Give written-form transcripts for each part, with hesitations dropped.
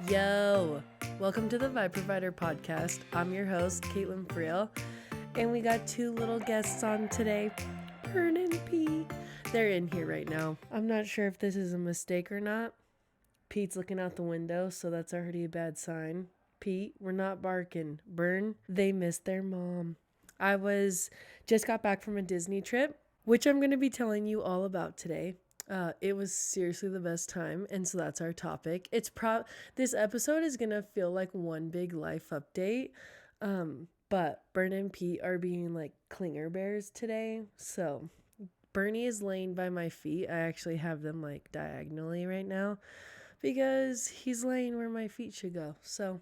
Yo, welcome to the Vibe Provider podcast. I'm your host, Caitlin Friel, and we got two little guests on today, Pern and Pete. They're in here right now. I'm not sure if this is a mistake or not. Pete's looking out the window, so that's already a bad sign. Pete, we're not barking. Burn, they missed their mom. Just got back from a Disney trip, which I'm going to be telling you all about today. It was seriously the best time, and so that's our topic. This episode is gonna feel like one big life update, but Bern and Pete are being like clinger bears today. So Bernie is laying by my feet. I actually have them like diagonally right now because he's laying where my feet should go. So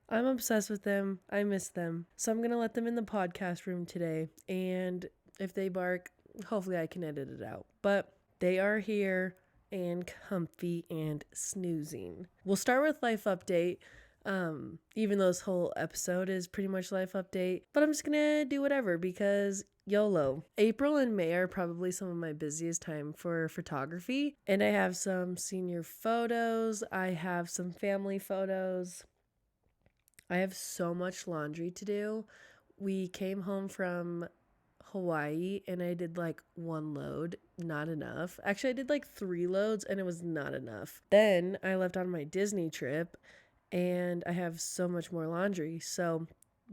I'm obsessed with them. I miss them. So I'm gonna let them in the podcast room today, and if they bark, hopefully I can edit it out. But they are here and comfy and snoozing. We'll start with life update. Even though this whole episode is pretty much life update, but I'm just gonna do whatever because YOLO. April and May are probably some of my busiest time for photography, and I have some senior photos. I have some family photos. I have so much laundry to do. We came home from Hawaii and I did like one load, not enough. Actually, I did like 3 loads and it was not enough. Then I left on my Disney trip and I have so much more laundry. So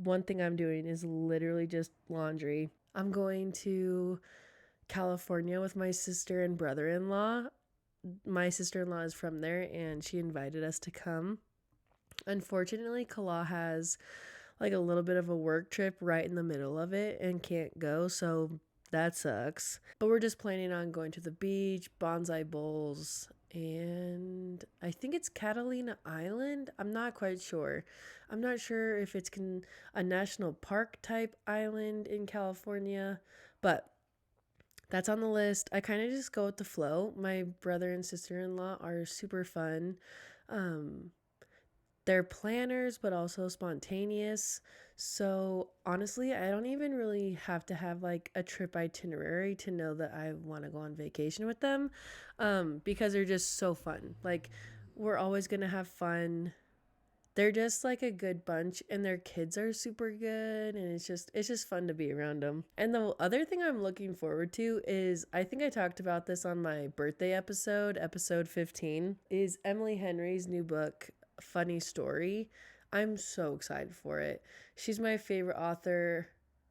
one thing I'm doing is literally just laundry. I'm going to California with my sister and brother-in-law. My sister-in-law is from there and she invited us to come. Unfortunately, Kala has like a little bit of a work trip right in the middle of it and can't go, so that sucks. But we're just planning on going to the beach, bonsai bowls, and I think it's Catalina Island. I'm not quite sure. I'm not sure if it's a national park type island in California, but that's on the list. I kind of just go with the flow. My brother and sister-in-law are super fun. They're planners, but also spontaneous. So honestly, I don't even really have to have like a trip itinerary to know that I want to go on vacation with them, because they're just so fun. Like we're always going to have fun. They're just like a good bunch and their kids are super good and it's just fun to be around them. And the other thing I'm looking forward to is, I think I talked about this on my birthday episode 15, is Emily Henry's new book, Funny Story. I'm so excited for it. She's my favorite author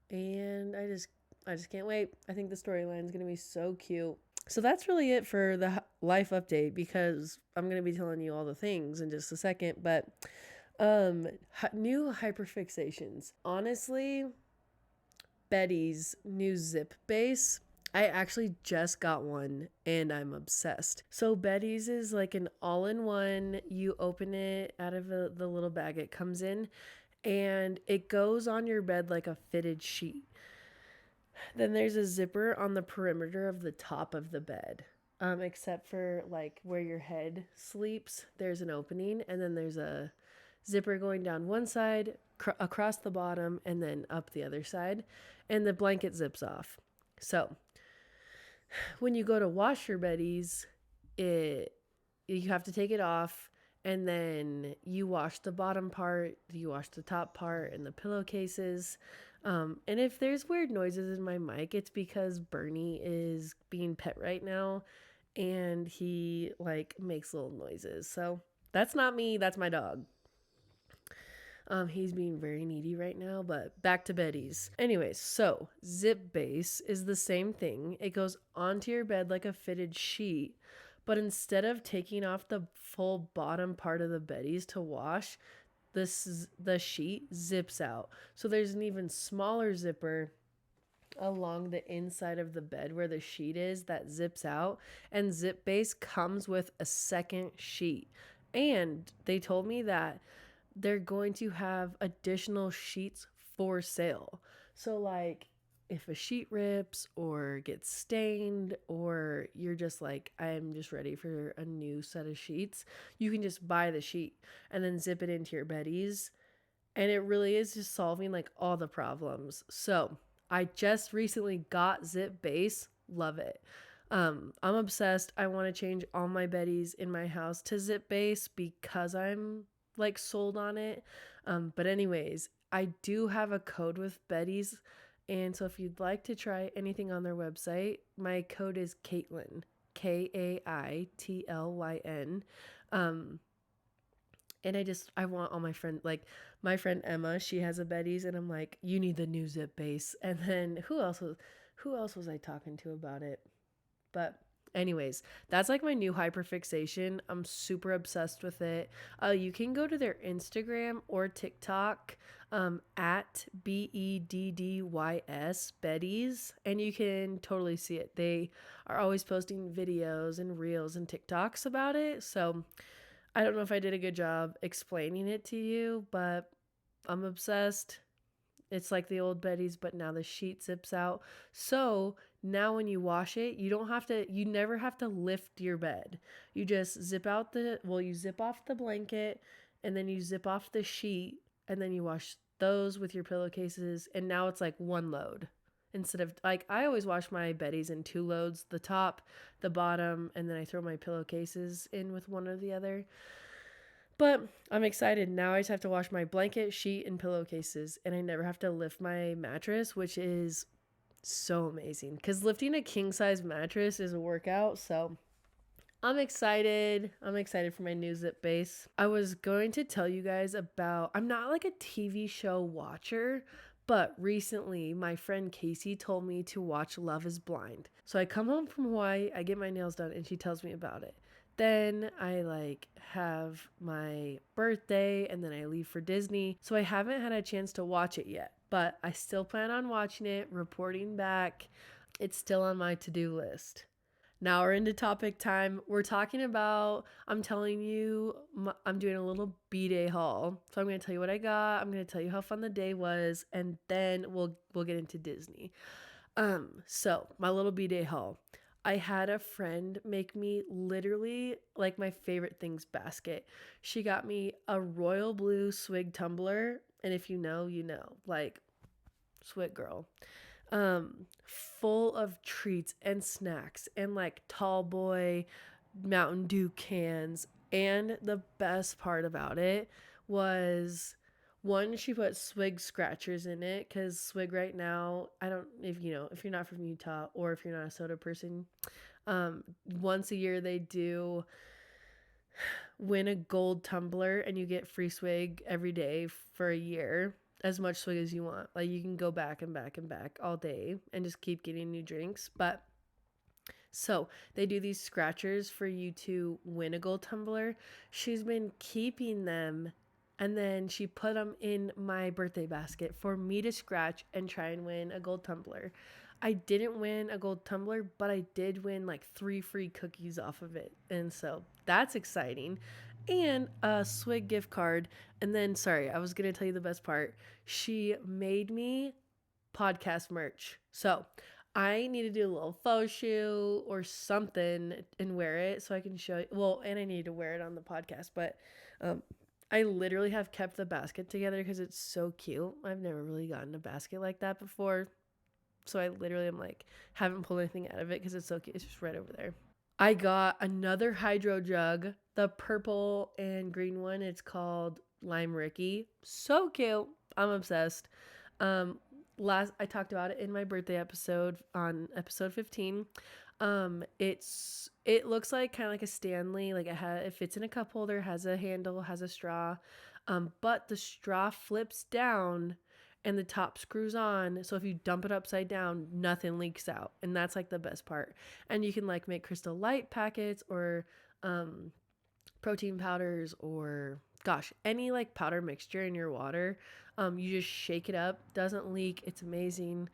and I just can't wait. I think the storyline is going to be so cute. So that's really it for the life update because I'm going to be telling you all the things in just a second, but new hyperfixations. Honestly, Betty's new zip base, I actually just got one and I'm obsessed. So Betty's is like an all-in-one. You open it out of the little bag it comes in and it goes on your bed like a fitted sheet. Then there's a zipper on the perimeter of the top of the bed. Except for like where your head sleeps, there's an opening and then there's a zipper going down one side, across the bottom, and then up the other side, and the blanket zips off. So when you go to wash your beddies, you have to take it off, and then you wash the bottom part, you wash the top part, and the pillowcases. And if there's weird noises in my mic, it's because Bernie is being pet right now, and he like makes little noises. So that's not me, that's my dog. He's being very needy right now, but back to Betty's. Anyways, so zip base is the same thing. It goes onto your bed like a fitted sheet, but instead of taking off the full bottom part of the Betty's to wash, the sheet zips out. So there's an even smaller zipper along the inside of the bed where the sheet is that zips out, and zip base comes with a second sheet. And they told me that they're going to have additional sheets for sale. So like if a sheet rips or gets stained, or you're just like, I'm just ready for a new set of sheets, you can just buy the sheet and then zip it into your beddies. And it really is just solving like all the problems. So I just recently got zip base. Love it. I'm obsessed. I want to change all my beddies in my house to zip base because I'm like sold on it. But anyways, I do have a code with beddies, and so if you'd like to try anything on their website, my code is Caitlin, Kaitlyn. Um, and I want all my friends, like my friend Emma, she has a Betty's, and I'm like, you need the new zip base. And then who else was I talking to about it? But anyways, that's like my new hyperfixation. I'm super obsessed with it. You can go to their Instagram or TikTok, at BEDDYS Betty's, and you can totally see it. They are always posting videos and reels and TikToks about it. So I don't know if I did a good job explaining it to you, but I'm obsessed. It's like the old Betty's, but now the sheet zips out. So now when you wash it, you never have to lift your bed. You just you zip off the blanket, and then you zip off the sheet, and then you wash those with your pillowcases. And now it's like one load. Instead of, like, I always wash my Betty's in two loads, the top, the bottom, and then I throw my pillowcases in with one or the other. But I'm excited. Now I just have to wash my blanket, sheet, and pillowcases, and I never have to lift my mattress, which is so amazing. Because lifting a king size mattress is a workout. So I'm excited. I'm excited for my new zip base. I was going to tell you guys about, I'm not like a TV show watcher, but recently my friend Casey told me to watch Love is Blind. So I come home from Hawaii, I get my nails done, and she tells me about it. Then I like have my birthday, and then I leave for Disney. So I haven't had a chance to watch it yet, but I still plan on watching it, reporting back. It's still on my to-do list. Now we're into topic time. We're talking about, I'm telling you, I'm doing a little bday haul. So I'm going to tell you what I got. I'm going to tell you how fun the day was, and then we'll get into Disney. So my little bday haul. I had a friend make me literally like my favorite things basket. She got me a royal blue swig tumbler, and if you know, you know, like swig girl, full of treats and snacks and like tall boy Mountain Dew cans. And the best part about it was, one, she put swig scratchers in it, because swig right now, I don't, if you're not from Utah or if you're not a soda person, once a year they do win a gold tumbler, and you get free swig every day for a year, as much swig as you want. Like, you can go back and back and back all day and just keep getting new drinks. But so they do these scratchers for you to win a gold tumbler. She's been keeping them, and then she put them in my birthday basket for me to scratch and try and win a gold tumbler. I didn't win a gold tumbler, but I did win like 3 free cookies off of it. And so that's exciting. And a Swig gift card. And then, sorry, I was going to tell you the best part. She made me podcast merch. So I need to do a little photo shoot or something and wear it so I can show you. Well, and I need to wear it on the podcast. But I literally have kept the basket together because it's so cute. I've never really gotten a basket like that before. So I literally am like, haven't pulled anything out of it because it's so cute. It's just right over there. I got another hydro jug, the purple and green one. It's called Lime Ricky. So cute. I'm obsessed. Um, I talked about it in my birthday episode on episode 15. It looks like kind of like a Stanley. Like it fits in a cup holder, has a handle, has a straw. But the straw flips down and the top screws on, so if you dump it upside down, nothing leaks out, and that's like the best part. And you can like make Crystal Light packets or protein powders, or gosh, any like powder mixture in your water. You just shake it up, doesn't leak, it's amazing.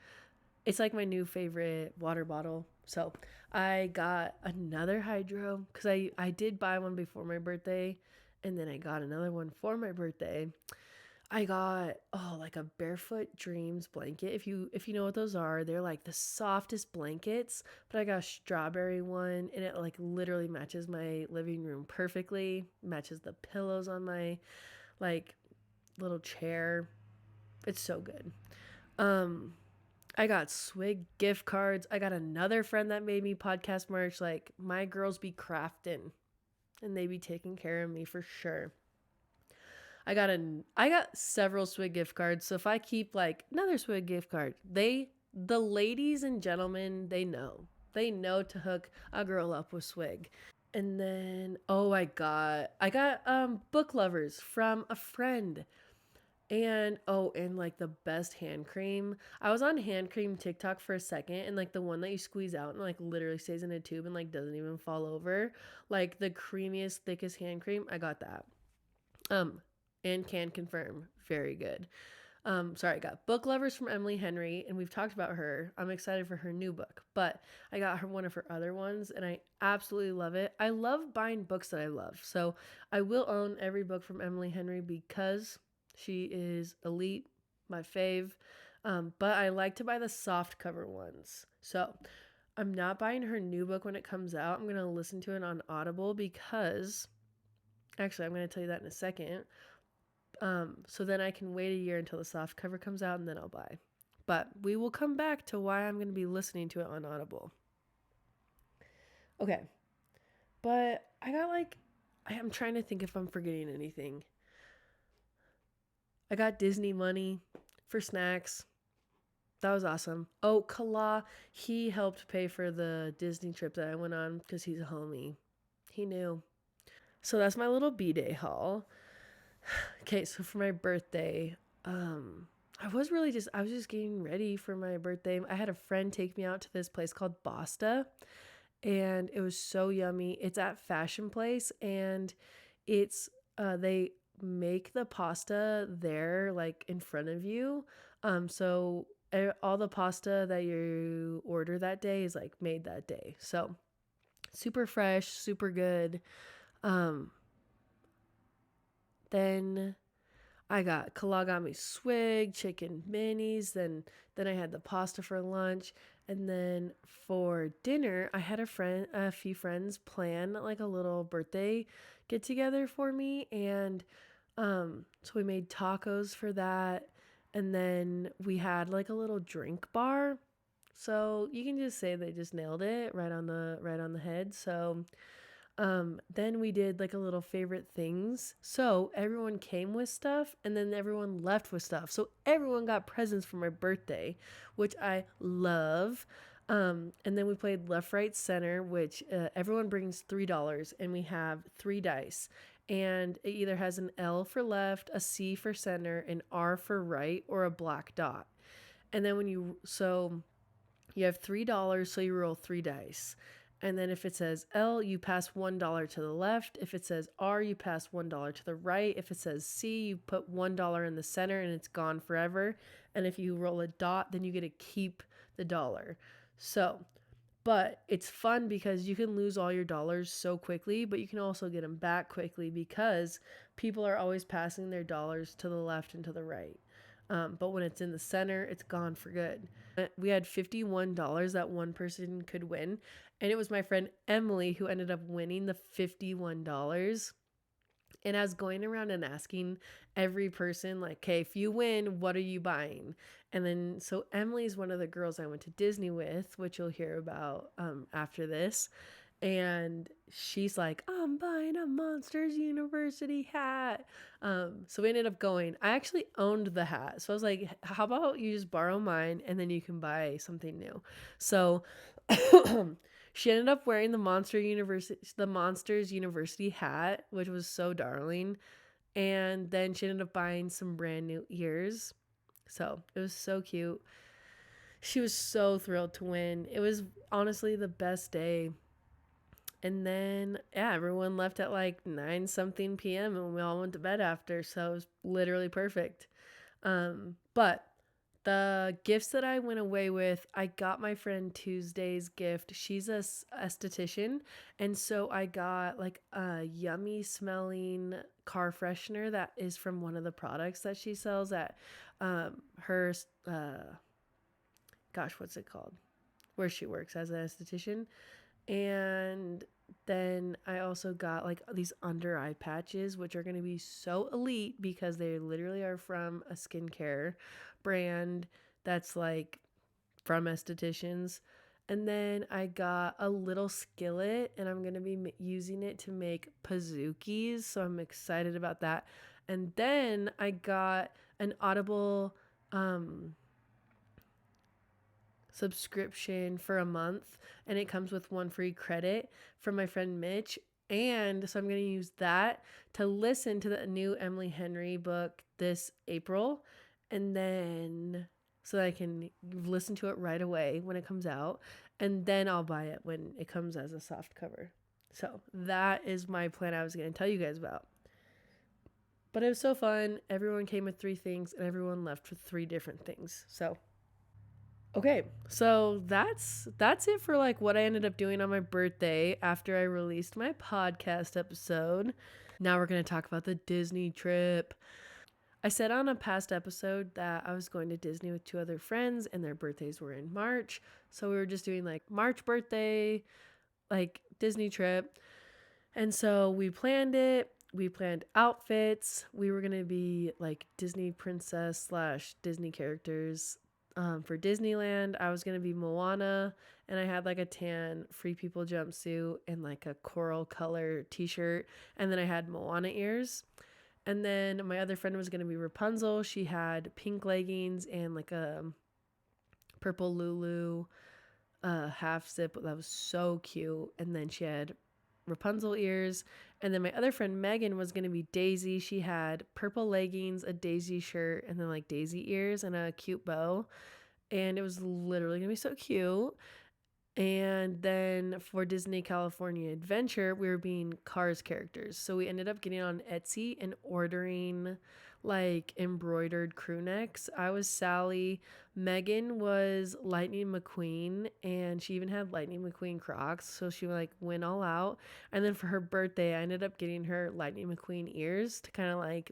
It's like my new favorite water bottle. So I got another hydro because I did buy one before my birthday, and then I got another one for my birthday. I got, like a Barefoot Dreams blanket. If you know what those are, they're like the softest blankets. But I got a strawberry one, and it like literally matches my living room perfectly. Matches the pillows on my like little chair. It's so good. Um I got Swig gift cards. I got another friend that made me podcast merch. Like, my girls be crafting and they be taking care of me for sure. I got several Swig gift cards. So if I keep like another Swig gift card, the ladies and gentlemen, they know. They know to hook a girl up with Swig. And then I got book lovers from a friend. And and like the best hand cream. I was on hand cream TikTok for a second, and like the one that you squeeze out and like literally stays in a tube and like doesn't even fall over. Like the creamiest, thickest hand cream. I got that. Um and can confirm, very good. Sorry, I got Book Lovers from Emily Henry, and we've talked about her. I'm excited for her new book, but I got her one of her other ones, and I absolutely love it. I love buying books that I love, so I will own every book from Emily Henry because she is elite, my fave. But I like to buy the soft cover ones. So I'm not buying her new book when it comes out. I'm gonna listen to it on Audible because actually I'm gonna tell you that in a second. So then I can wait a year until the soft cover comes out and then I'll buy. But we will come back to why I'm going to be listening to it on Audible. Okay. But I'm trying to think if I'm forgetting anything. I got Disney money for snacks. That was awesome. Oh, Kala, he helped pay for the Disney trip that I went on because he's a homie. He knew. So that's my little bday haul. Okay, so for my birthday, I was just getting ready for my birthday. I had a friend take me out to this place called Basta, and it was so yummy. It's at Fashion Place, and it's they make the pasta there like in front of you. So all the pasta that you order that day is like made that day. So super fresh, super good. Um, then Kala got me swig, chicken minis, then I had the pasta for lunch, and then for dinner I had a few friends plan like a little birthday get together for me, and so we made tacos for that, and then we had like a little drink bar. So you can just say they just nailed it right on the head. So then we did like a little favorite things. So everyone came with stuff and then everyone left with stuff. So everyone got presents for my birthday, which I love. And then we played left, right, center, which everyone brings $3 and we have 3 dice. And it either has an L for left, a C for center, an R for right, or a black dot. And then you have $3, so you roll 3 dice. And then if it says L, you pass $1 to the left. If it says R, you pass $1 to the right. If it says C, you put $1 in the center and it's gone forever. And if you roll a dot, then you get to keep the dollar. So, but it's fun because you can lose all your dollars so quickly, but you can also get them back quickly because people are always passing their dollars to the left and to the right. But when it's in the center, it's gone for good. We had $51 that one person could win. And it was my friend Emily who ended up winning the $51. And I was going around and asking every person, like, okay, if you win, what are you buying? And then, so Emily's one of the girls I went to Disney with, which you'll hear about after this. And she's like, I'm buying a Monsters University hat. So we ended up going. I actually owned the hat. So I was like, how about you just borrow mine and then you can buy something new? So she ended up wearing the Monsters University hat, which was so darling. And then she ended up buying some brand new ears. So it was so cute. She was so thrilled to win. It was honestly the best day. And then, yeah, everyone left at like 9 something p.m. and we all went to bed after. So it was literally perfect. But the gifts that I went away with, I got my friend Tuesday's gift. She's a esthetician. And so I got like a yummy smelling car freshener that is from one of the products that she sells at her, gosh, what's it called? Where she works as an esthetician. And then I also got like these under eye patches, which are going to be so elite because they literally are from a skincare brand that's like from estheticians. And then I got a little skillet and I'm going to be using it to make pazookies. So I'm excited about that. And then I got an Audible um, subscription for a month, and it comes with one free credit from my friend Mitch. And so I'm going to use that to listen to the new Emily Henry book this April. And then so that I can listen to it right away when it comes out. And then I'll buy it when it comes as a soft cover. So that is my plan I was going to tell you guys about. But it was so fun. Everyone came with 3 things and everyone left with 3 different things. So okay, so that's it for like what I ended up doing on my birthday after I released my podcast episode. Now we're going to talk about the Disney trip. I said on a past episode that I was going to Disney with 2 other friends and their birthdays were in March. So we were just doing like March birthday, like Disney trip. And so we planned it. We planned outfits. We were going to be like Disney princess slash Disney characters. For Disneyland, I was going to be Moana, and I had like a tan Free People jumpsuit and like a coral color t-shirt. And then I had Moana ears. And then my other friend was going to be Rapunzel. She had pink leggings and like a purple Lulu half zip that was so cute. And then she had Rapunzel ears. And then my other friend Megan was going to be Daisy. She had purple leggings, a Daisy shirt, and then like Daisy ears and a cute bow. And it was literally going to be so cute. And then for Disney California Adventure, we were being Cars characters. So we ended up getting on Etsy and ordering like embroidered crew necks. I was Sally. Megan was Lightning McQueen, and she even had Lightning McQueen Crocs. So she like went all out. And then for her birthday, I ended up getting her Lightning McQueen ears to kind of like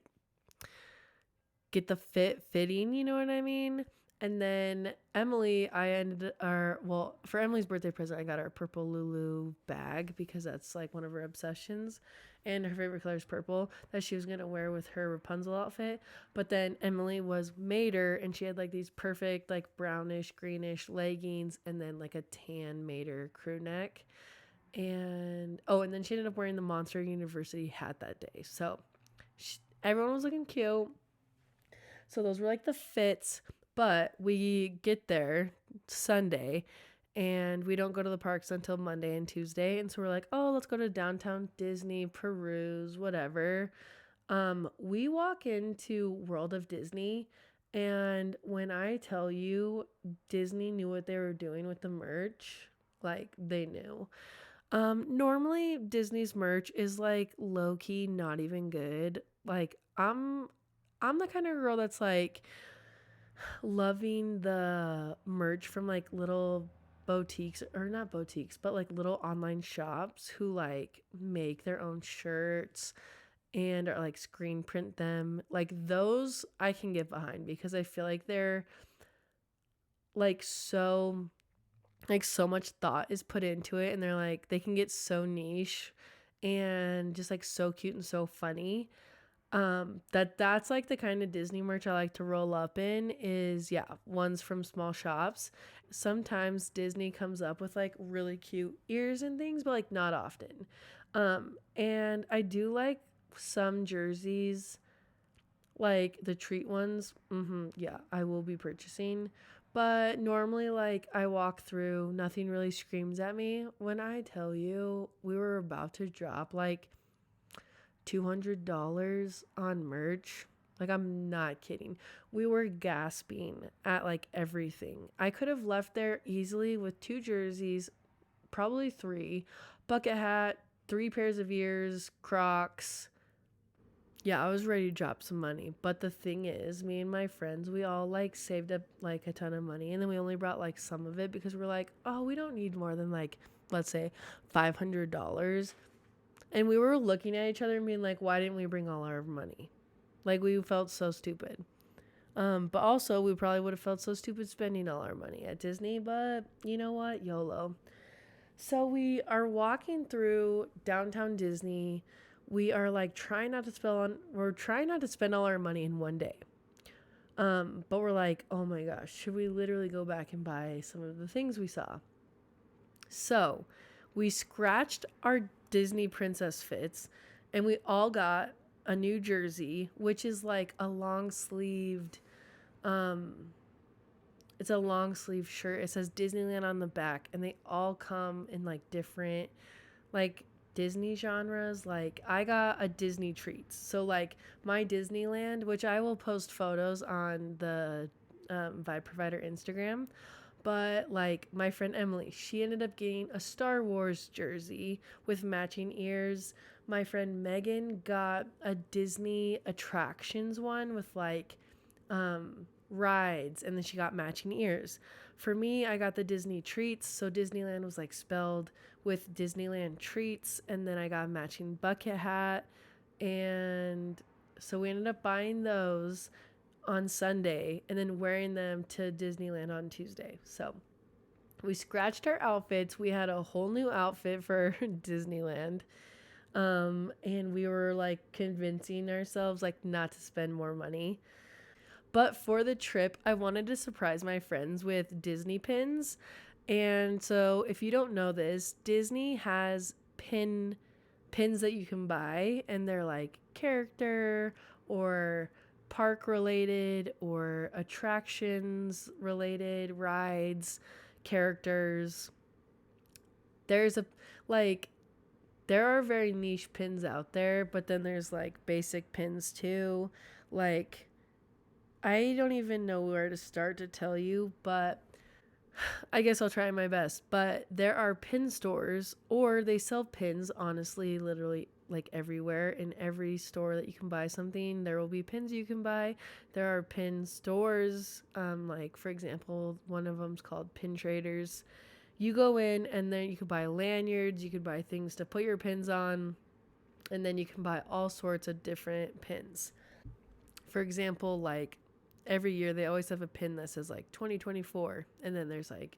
get the fitting, you know what I mean? And then Emily, for Emily's birthday present, I got her a purple Lulu bag because that's like one of her obsessions. And her favorite color is purple that she was going to wear with her Rapunzel outfit. But then Emily was Mater, and she had like these perfect, like brownish, greenish leggings and then like a tan Mater crew neck. And and then she ended up wearing the Monster University hat that day. So everyone was looking cute. So those were like the fits. But we get there Sunday and we don't go to the parks until Monday and Tuesday. And so we're like, oh, let's go to downtown Disney, peruse, whatever. We walk into World of Disney, and when I tell you Disney knew what they were doing with the merch, like they knew. Normally Disney's merch is like low key, not even good. Like I'm the kind of girl that's like loving the merch from like little boutiques, or not boutiques, but like little online shops who like make their own shirts and are like screen print them. Like those I can get behind because I feel like they're like so much thought is put into it, and they're like they can get so niche and just like so cute and so funny. That's like the kind of Disney merch I like to roll up in is ones from small shops. Sometimes Disney comes up with like really cute ears and things, but like not often. And I do like some jerseys, like the treat ones. I will be purchasing. But normally, like, I walk through, nothing really screams at me. When I tell you we were about to drop like $200 on merch. Like, I'm not kidding. We were gasping at like everything. I could have left there easily with 2 jerseys, probably 3, bucket hat, 3 pairs of ears, Crocs. Yeah, I was ready to drop some money. But the thing is, me and my friends, we all like saved up like a ton of money, and then we only brought like some of it because we're like, oh, we don't need more than like, let's say $500. And we were looking at each other and being like, why didn't we bring all our money? Like, we felt so stupid. But also, we probably would have felt so stupid spending all our money at Disney. But you know what? YOLO. So we are walking through downtown Disney. We are like trying not to spend all our money in one day. But we're like, oh my gosh, should we literally go back and buy some of the things we saw? So we scratched our Disney princess fits and we all got a new jersey, which is like a long sleeved, um, it's a long sleeve shirt. It says Disneyland on the back, and they all come in like different, like Disney genres. Like I got a Disney treats. So like my Disneyland, which I will post photos on the Vibe Provider Instagram. But like my friend Emily, she ended up getting a Star Wars jersey with matching ears. My friend Megan got a Disney attractions one with like rides, and then she got matching ears. For me, I got the Disney treats, so Disneyland was like spelled with Disneyland treats, and then I got a matching bucket hat, and so we ended up buying those on Sunday and then wearing them to Disneyland on Tuesday. So we scratched our outfits. We had a whole new outfit for Disneyland. And we were like convincing ourselves like not to spend more money. But for the trip, I wanted to surprise my friends with Disney pins. And so if you don't know this, Disney has pins that you can buy, and they're like character or park related or attractions related, rides, characters. There's a like there are very niche pins out there, but then there's like basic pins too. Like I don't even know where to start to tell you, but I guess I'll try my best. But there are pin stores, or they sell pins, honestly, literally like everywhere. In every store that you can buy something, there will be pins you can buy. There are pin stores, like for example, one of them's called Pin Traders. You go in and then you could buy lanyards, you could buy things to put your pins on, and then you can buy all sorts of different pins. For example, like every year they always have a pin that says like 2024, and then there's like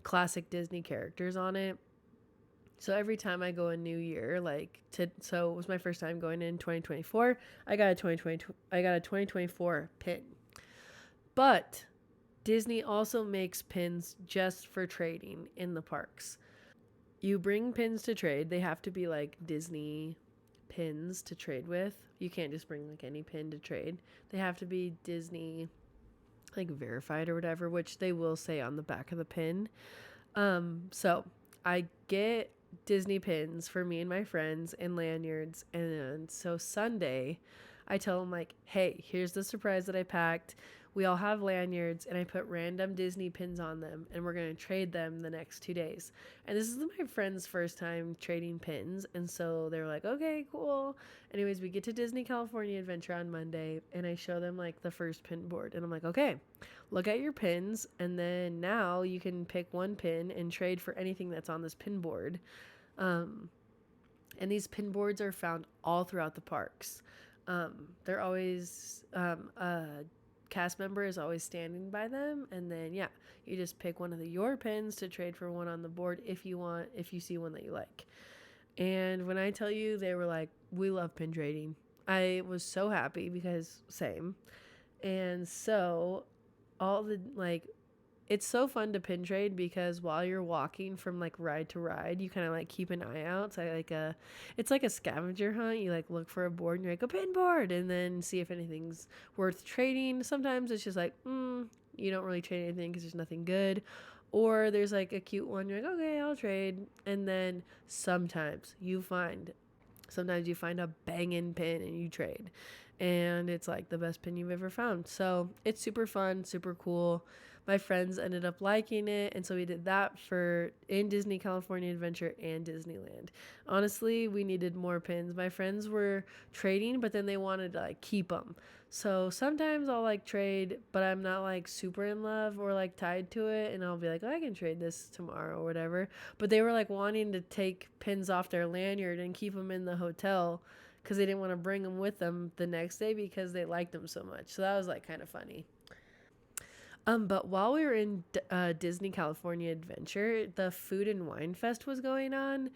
classic Disney characters on it. So every time I go a new year, so it was my first time going in 2024. I got a 2024 pin. But Disney also makes pins just for trading in the parks. You bring pins to trade. They have to be like Disney pins to trade with. You can't just bring like any pin to trade. They have to be Disney like verified or whatever, which they will say on the back of the pin. So I get Disney pins for me and my friends and lanyards, and so Sunday I tell them like, hey, here's the surprise that I packed. We all have lanyards, and I put random Disney pins on them, and we're going to trade them the next 2 days. And this is my friend's first time trading pins, and so they're like, okay, cool. Anyways, we get to Disney California Adventure on Monday, and I show them like the first pin board, and I'm like, okay, look at your pins, and then now you can pick one pin and trade for anything that's on this pin board. And these pin boards are found all throughout the parks. They're always a cast member is always standing by them, and then yeah, you just pick one of your pins to trade for one on the board if you see one that you like. And when I tell you, they were like, we love pin trading. I was so happy because same. And so all the like it's so fun to pin trade because while you're walking from like ride to ride, you kind of like keep an eye out. So it's like a scavenger hunt. You like look for a board and you're like a pin board, and then see if anything's worth trading. Sometimes it's just like, you don't really trade anything because there's nothing good. Or there's like a cute one. You're like, okay, I'll trade. And then sometimes you find a banging pin and you trade. And it's like the best pin you've ever found. So it's super fun, super cool. My friends ended up liking it, and so we did that for in Disney California Adventure and Disneyland. Honestly, we needed more pins. My friends were trading, but then they wanted to like keep them. So sometimes I'll like trade, but I'm not like super in love or like tied to it, and I'll be like, oh, I can trade this tomorrow or whatever. But they were like wanting to take pins off their lanyard and keep them in the hotel because they didn't want to bring them with them the next day because they liked them so much. So that was like kind of funny. But while we were in Disney California Adventure, the Food and Wine Fest was going on.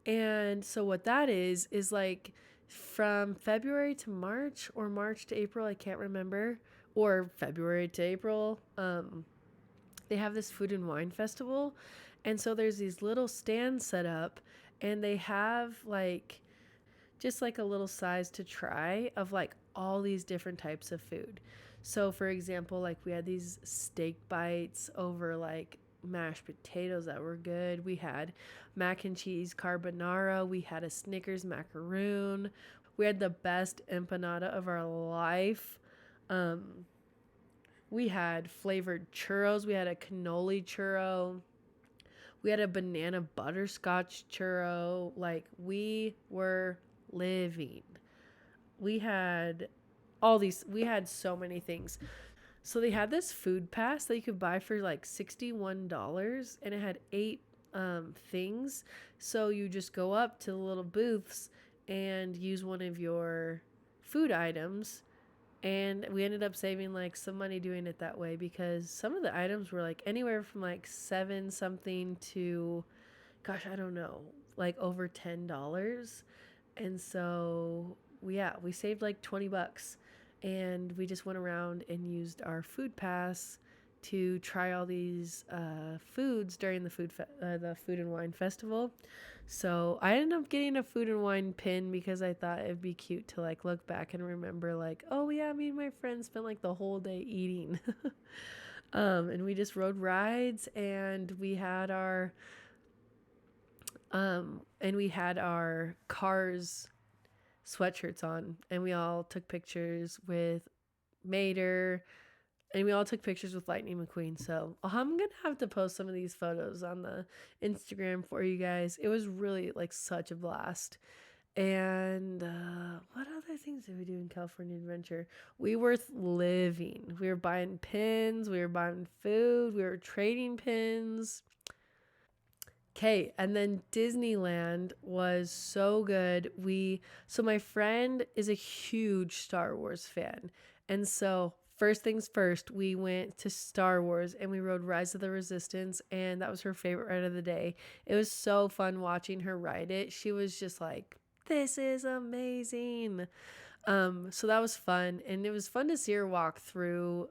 And so what that is like from February to March or March to April, I can't remember, or February to April. They have this food and wine festival, and so there's these little stands set up, and they have like just like a little size to try of like all these different types of food. So for example, like we had these steak bites over like mashed potatoes that were good. We had mac and cheese carbonara. We had a Snickers macaroon. We had the best empanada of our life. Um, we had flavored churros. We had a cannoli churro. We had a banana butterscotch churro. Like we were living. We had so many things. So they had this food pass that you could buy for like $61, and it had eight things. So you just go up to the little booths and use one of your food items. And we ended up saving like some money doing it that way, because some of the items were like anywhere from like seven something to, gosh, I don't know, like over $10. And so we saved like $20, and we just went around and used our food pass to try all these foods during the food and wine festival. So I ended up getting a food and wine pin because I thought it'd be cute to like look back and remember like, oh yeah, me and my friends spent like the whole day eating. And we just rode rides, and we had our cars sweatshirts on, and we all took pictures with Mater, and we all took pictures with Lightning McQueen. So I'm gonna have to post some of these photos on the Instagram for you guys. It was really like such a blast. And what other things did we do in California Adventure? We were living. We were buying pins. We were buying food. We were trading pins. Okay, and then Disneyland was so good. So my friend is a huge Star Wars fan. And so first things first, we went to Star Wars and we rode Rise of the Resistance, and that was her favorite ride of the day. It was so fun watching her ride it. She was just like, "This is amazing." So that was fun, and it was fun to see her walk through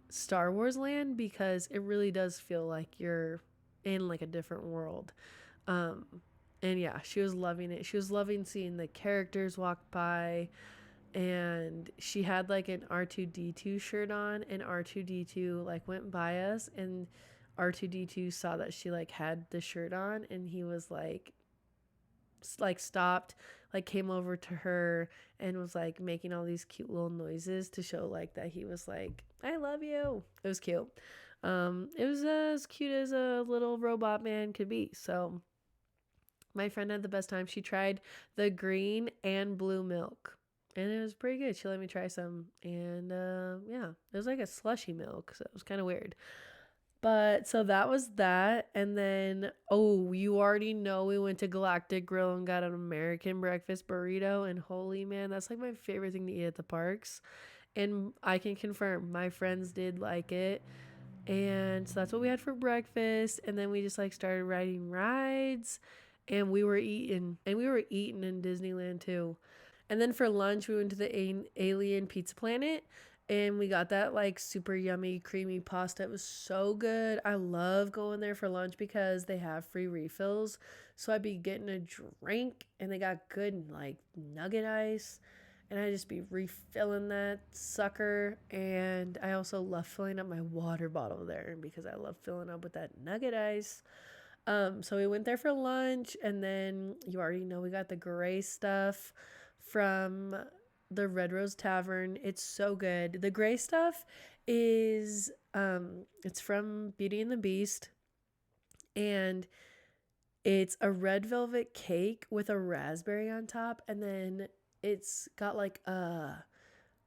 Star Wars land, because it really does feel like you're in like a different world. Um and yeah, she was loving it. She was loving seeing the characters walk by, and she had like an R2D2 shirt on, and R2D2 like went by us, and R2D2 saw that she like had the shirt on, and he was like stopped, like came over to her and was like making all these cute little noises to show like that he was like, I love you. It was cute. It was as cute as a little robot man could be. So my friend had the best time. She tried the green and blue milk, and it was pretty good. She let me try some, and yeah, it was like a slushy milk, so it was kind of weird. But so that was that. And then, oh, you already know we went to Galactic Grill and got an American breakfast burrito. And holy man, that's like my favorite thing to eat at the parks. And I can confirm my friends did like it. And so that's what we had for breakfast. And then we just like started riding rides, and we were eating in Disneyland too. And then for lunch, we went to the Alien Pizza Planet, and we got that like super yummy, creamy pasta. It was so good. I love going there for lunch because they have free refills. So I'd be getting a drink, and they got good like nugget ice. And I just be refilling that sucker. And I also love filling up my water bottle there because I love filling up with that nugget ice. So we went there for lunch, and then you already know we got the gray stuff from the Red Rose Tavern. It's so good. The gray stuff is it's from Beauty and the Beast, and it's a red velvet cake with a raspberry on top, and then it's got like a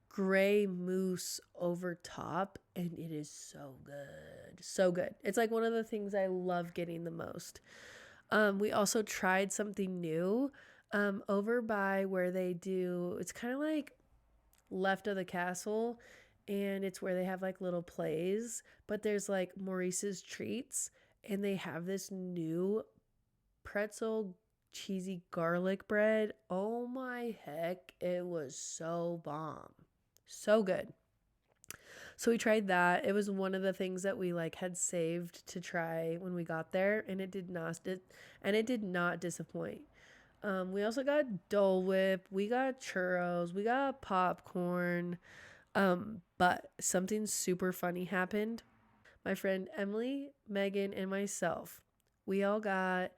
gray mousse over top, and it is so good. So good. It's like one of the things I love getting the most. We also tried something new over by where they do, it's kind of like left of the castle, and it's where they have like little plays, but there's like Maurice's Treats, and they have this new pretzel cheesy garlic bread. Oh my heck, it was so bomb. So good. So we tried that. It was one of the things that we like had saved to try when we got there, and it did not disappoint. We also got Dole Whip, we got churros, we got popcorn. But something super funny happened. My friend Emily, Megan, and myself, we all got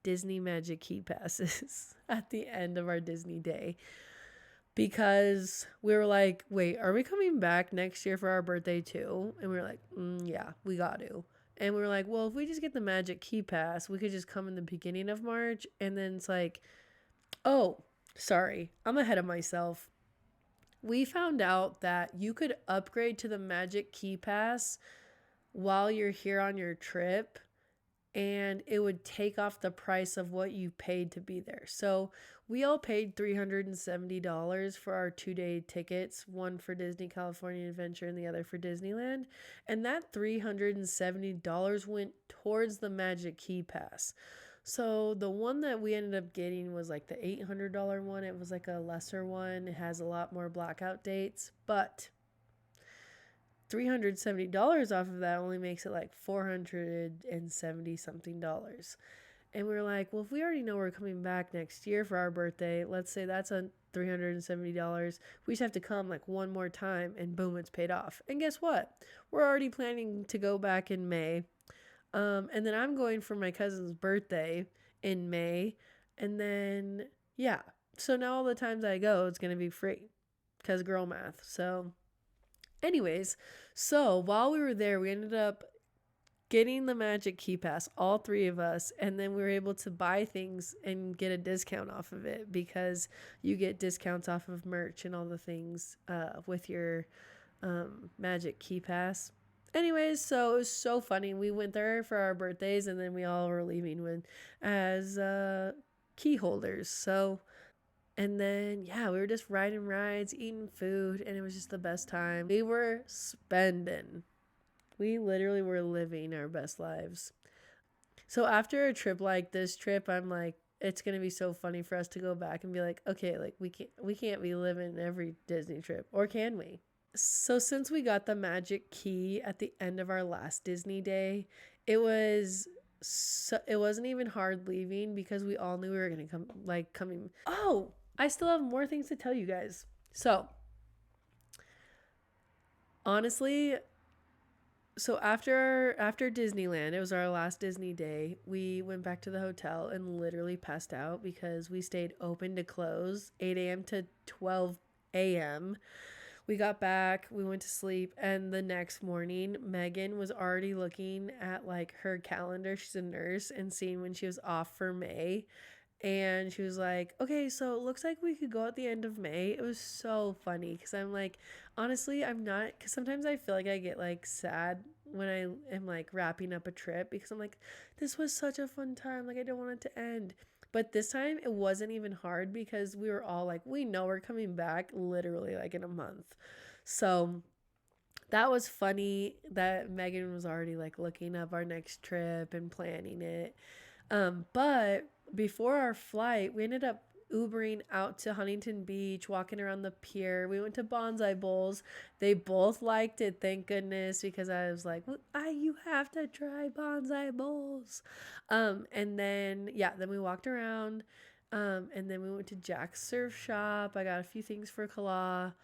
Disney Magic Key Passes at the end of our Disney day because we were like, wait, are we coming back next year for our birthday too? And we were like, yeah, we got to. And we were like, well, if we just get the Magic Key Pass, we could just come in the beginning of March. And then it's like, oh, sorry, I'm ahead of myself. We found out that you could upgrade to the Magic Key Pass while you're here on your trip, and it would take off the price of what you paid to be there. So we all paid $370 for our 2-day tickets, one for Disney California Adventure and the other for Disneyland. And that $370 went towards the Magic Key Pass. So the one that we ended up getting was like the $800 one. It was like a lesser one. It has a lot more blackout dates, but $370 off of that only makes it like $470 something dollars. And we were like, well, if we already know we're coming back next year for our birthday, let's say that's a $370. We just have to come like one more time and boom, it's paid off. And guess what? We're already planning to go back in May. And then I'm going for my cousin's birthday in May. And then, yeah. So now all the times I go, it's going to be free because girl math. So anyways, so while we were there, we ended up getting the Magic Key Pass, all three of us, and then we were able to buy things and get a discount off of it because you get discounts off of merch and all the things with your Magic Key Pass. Anyways, so it was so funny. We went there for our birthdays, and then we all were leaving as key holders. So, and then, yeah, we were just riding rides, eating food, and it was just the best time. We were spending. We literally were living our best lives. So after a trip like this trip, I'm like, it's going to be so funny for us to go back and be like, okay, like we can't be living every Disney trip, or can we? So since we got the Magic Key at the end of our last Disney day, it wasn't even hard leaving because we all knew we were going to coming. Oh, I still have more things to tell you guys. So, honestly, so after Disneyland, it was our last Disney day. We went back to the hotel and literally passed out because we stayed open to close 8 a.m. to 12 a.m. We got back, we went to sleep, and the next morning, Megan was already looking at like her calendar. She's a nurse, and seeing when she was off for May. And she was like, okay, so it looks like we could go at the end of May. It was so funny because I'm like, honestly, I'm not, because sometimes I feel like I get like sad when I am like wrapping up a trip because I'm like, this was such a fun time. Like, I don't want it to end. But this time it wasn't even hard because we were all like, we know we're coming back literally like in a month. So that was funny that Megan was already like looking up our next trip and planning it. But before our flight, we ended up Ubering out to Huntington Beach, walking around the pier. We went to Bonsai Bowls. They both liked it, thank goodness, because I was like, well, you have to try Bonsai Bowls. And then, yeah, then we walked around. And then we went to Jack's Surf Shop. I got a few things for Kala.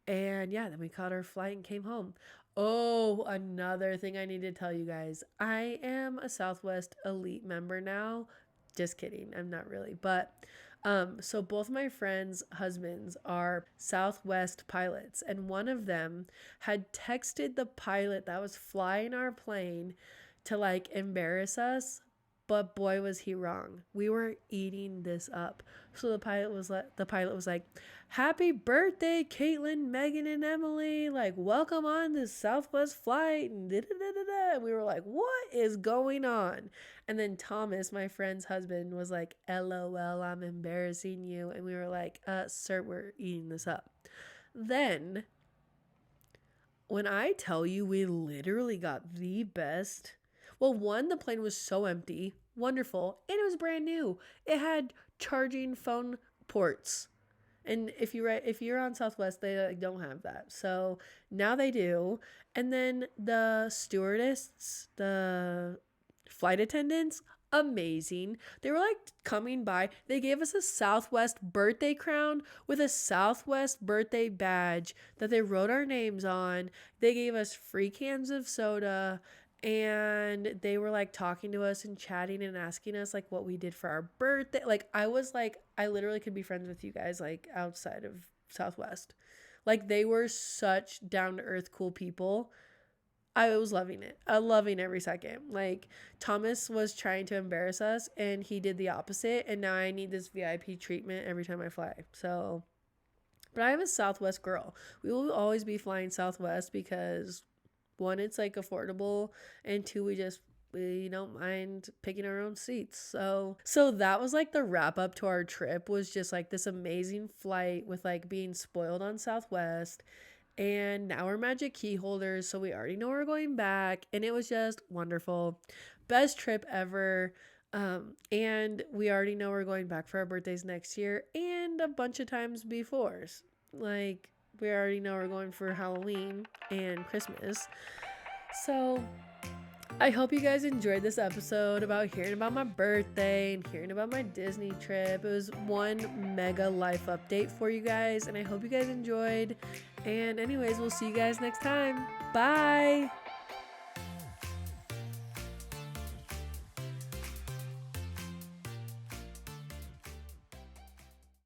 And yeah, then we caught our flight and came home. Oh, another thing I need to tell you guys. I am a Southwest Elite member now. Just kidding. I'm not really. But so both my friends' husbands are Southwest pilots, and one of them had texted the pilot that was flying our plane to like embarrass us, but boy was he wrong. We were eating this up. So the pilot was like, "Happy birthday, Caitlin, Megan, and Emily! Like, welcome on this Southwest flight!" And da-da-da-da-da. We were like, "What is going on?" And then Thomas, my friend's husband, was like, "LOL, I'm embarrassing you." And we were like, "Sir, we're eating this up." Then, when I tell you, we literally got the best. Well, one, the plane was so empty, wonderful, and it was brand new. It had charging phone ports. And if you're on Southwest, they like, don't have that. So now they do. And then the stewardess, the flight attendants, amazing. They were like coming by. They gave us a Southwest birthday crown with a Southwest birthday badge that they wrote our names on. They gave us free cans of soda, and they were like talking to us and chatting and asking us like what we did for our birthday. Like I was like, I literally could be friends with you guys like outside of Southwest. Like they were such down to earth cool people. I was loving it. I loving every second. Like Thomas was trying to embarrass us and he did the opposite, and now I need this VIP treatment every time I fly. So, but I am a Southwest girl. We will always be flying Southwest because one, it's like affordable, and two, we don't mind picking our own seats. So that was like the wrap up to our trip, was just like this amazing flight with like being spoiled on Southwest. And now we're magic key holders, so we already know we're going back, and it was just wonderful. Best trip ever. And we already know we're going back for our birthdays next year and a bunch of times before. Like we already know we're going for Halloween and Christmas. So I hope you guys enjoyed this episode about hearing about my birthday and hearing about my Disney trip. It was one mega life update for you guys, and I hope you guys enjoyed. And anyways, we'll see you guys next time. Bye!